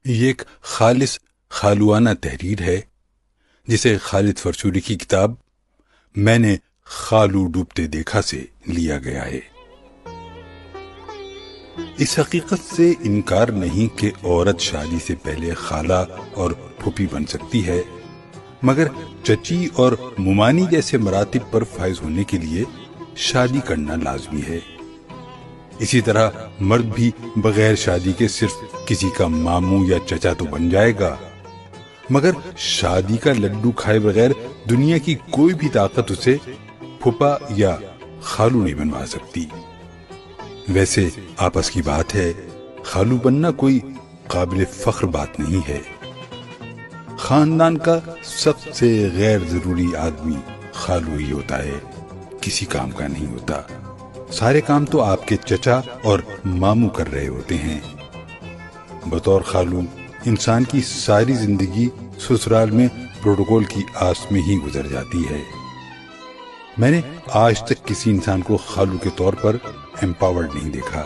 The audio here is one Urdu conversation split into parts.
یہ ایک خالص خالوانہ تحریر ہے جسے خالد فرشوری کی کتاب میں نے خالو ڈوبتے دیکھا سے لیا گیا ہے۔ اس حقیقت سے انکار نہیں کہ عورت شادی سے پہلے خالہ اور پھوپھی بن سکتی ہے، مگر چچی اور ممانی جیسے مراتب پر فائز ہونے کے لیے شادی کرنا لازمی ہے۔ اسی طرح مرد بھی بغیر شادی کے صرف کسی کا ماموں یا چچا تو بن جائے گا، مگر شادی کا لڈو کھائے بغیر دنیا کی کوئی بھی طاقت اسے پھوپھا یا خالو نہیں بنوا سکتی۔ ویسے آپس کی بات ہے، خالو بننا کوئی قابل فخر بات نہیں ہے۔ خاندان کا سب سے غیر ضروری آدمی خالو ہی ہوتا ہے، کسی کام کا نہیں ہوتا۔ سارے کام تو آپ کے چچا اور ماموں کر رہے ہوتے ہیں۔ بطور خالو انسان کی ساری زندگی سسرال میں پروٹوکول کی آس میں ہی گزر جاتی ہے۔ میں نے آج تک کسی انسان کو خالو کے طور پر امپاورڈ نہیں دیکھا۔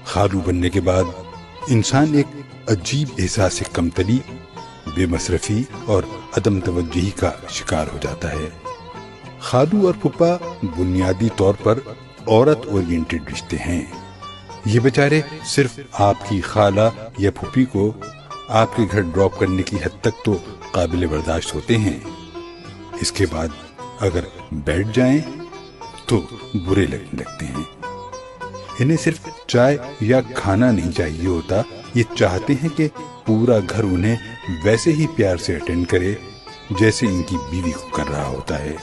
خالو بننے کے بعد انسان ایک عجیب احساس کمتری، بے مصرفی اور عدم توجہی کا شکار ہو جاتا ہے۔ خالو اور پھوپھا بنیادی طور پر عورت اورینٹڈ رشتے ہیں۔ یہ بیچارے صرف آپ کی خالہ یا پھوپھی کو آپ کے گھر ڈراپ کرنے کی حد تک تو قابل برداشت ہوتے ہیں، اس کے بعد اگر بیٹھ جائیں تو برے لگنے لگتے ہیں۔ انہیں صرف چائے یا کھانا نہیں چاہیے ہوتا، یہ چاہتے ہیں کہ پورا گھر انہیں ویسے ہی پیار سے اٹینڈ کرے جیسے ان کی بیوی کو کر رہا ہوتا ہے۔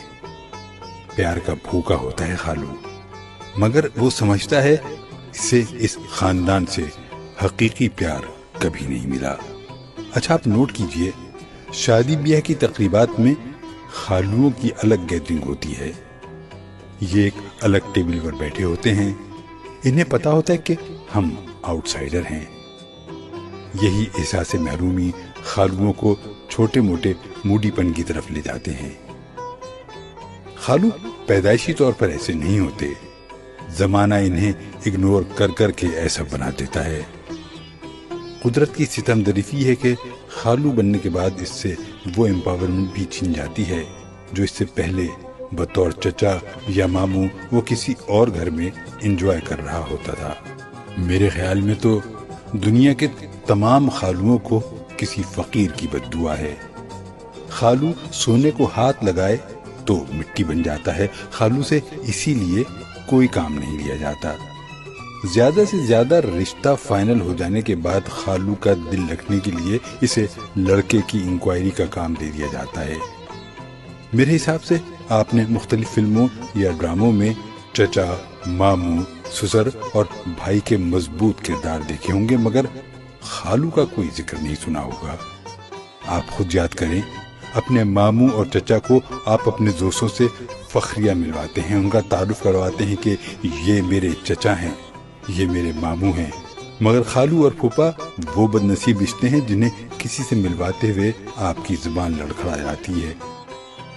پیار کا بھوکا ہوتا ہے خالو، مگر وہ سمجھتا ہے اسے اس خاندان سے حقیقی پیار کبھی نہیں ملا۔ اچھا آپ نوٹ کیجئے، شادی بیاہ کی تقریبات میں خالوؤں کی الگ گیدرنگ ہوتی ہے۔ یہ ایک الگ ٹیبل پر بیٹھے ہوتے ہیں، انہیں پتا ہوتا ہے کہ ہم آؤٹ سائڈر ہیں۔ یہی احساس محرومی خالوؤں کو چھوٹے موٹے موڈی پن کی طرف لے جاتے ہیں۔ خالو پیدائشی طور پر ایسے نہیں ہوتے، زمانہ انہیں اگنور کر کر کے ایسا بنا دیتا ہے۔ قدرت کی ستم ظریفی ہے کہ خالو بننے کے بعد اس سے وہ امپاورمنٹ بھی چھن جاتی ہے جو اس سے پہلے بطور چچا یا ماموں وہ کسی اور گھر میں انجوائے کر رہا ہوتا تھا۔ میرے خیال میں تو دنیا کے تمام خالوؤں کو کسی فقیر کی بد دعا ہے۔ خالو سونے کو ہاتھ لگائے تو مٹی بن جاتا ہے، خالو سے اسی لیے کوئی کام نہیں لیا جاتا۔ زیادہ سے زیادہ رشتہ فائنل ہو جانے کے بعد خالو کا دل رکھنے کے لیے اسے لڑکے کی انکوائری کا کام دے دیا جاتا ہے۔ میرے حساب سے آپ نے مختلف فلموں یا ڈراموں میں چچا، ماموں، سسر اور بھائی کے مضبوط کردار دیکھے ہوں گے، مگر خالو کا کوئی ذکر نہیں سنا ہوگا۔ آپ خود یاد کریں، اپنے ماموں اور چچا کو آپ اپنے دوستوں سے فخریہ ملواتے ہیں، ان کا تعارف کرواتے ہیں کہ یہ میرے چچا ہیں، یہ میرے ماموں ہیں، مگر خالو اور پھوپھا وہ بد نصیب رشتے ہیں جنہیں کسی سے ملواتے ہوئے آپ کی زبان لڑکھڑا جاتی ہے۔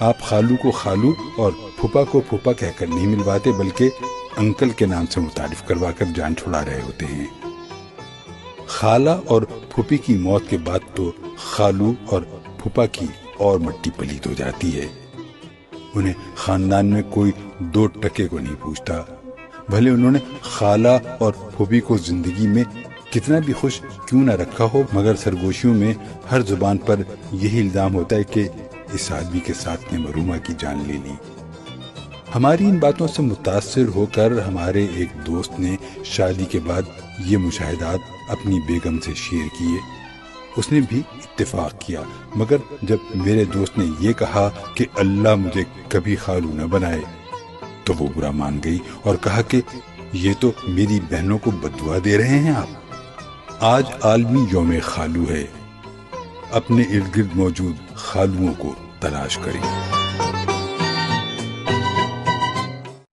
آپ خالو کو خالو اور پھوپھا کو پھوپھا کہہ کر نہیں ملواتے، بلکہ انکل کے نام سے متعارف کروا کر جان چھڑا رہے ہوتے ہیں۔ خالہ اور پھوپھی کی موت کے بعد تو خالو اور پھوپھا کی اور مٹی پلیت ہو جاتی ہے۔ انہیں خاندان میں کوئی دو ٹکے کو نہیں پوچھتا، بھلے انہوں نے خالہ اور پھوپھی کو زندگی میں کتنا بھی خوش کیوں نہ رکھا ہو، مگر سرگوشیوں میں ہر زبان پر یہی الزام ہوتا ہے کہ اس آدمی کے ساتھ نے مرحومہ کی جان لے لی۔ ہماری ان باتوں سے متاثر ہو کر ہمارے ایک دوست نے شادی کے بعد یہ مشاہدات اپنی بیگم سے شیئر کیے۔ اس نے بھی اتفاق کیا، مگر جب میرے دوست نے یہ کہا کہ اللہ مجھے کبھی خالو نہ بنائے تو وہ برا مان گئی اور کہا کہ یہ تو میری بہنوں کو بددعا دے رہے ہیں آپ۔ آج عالمی یوم خالو ہے، اپنے ارد گرد موجود خالوؤں کو تلاش کریں۔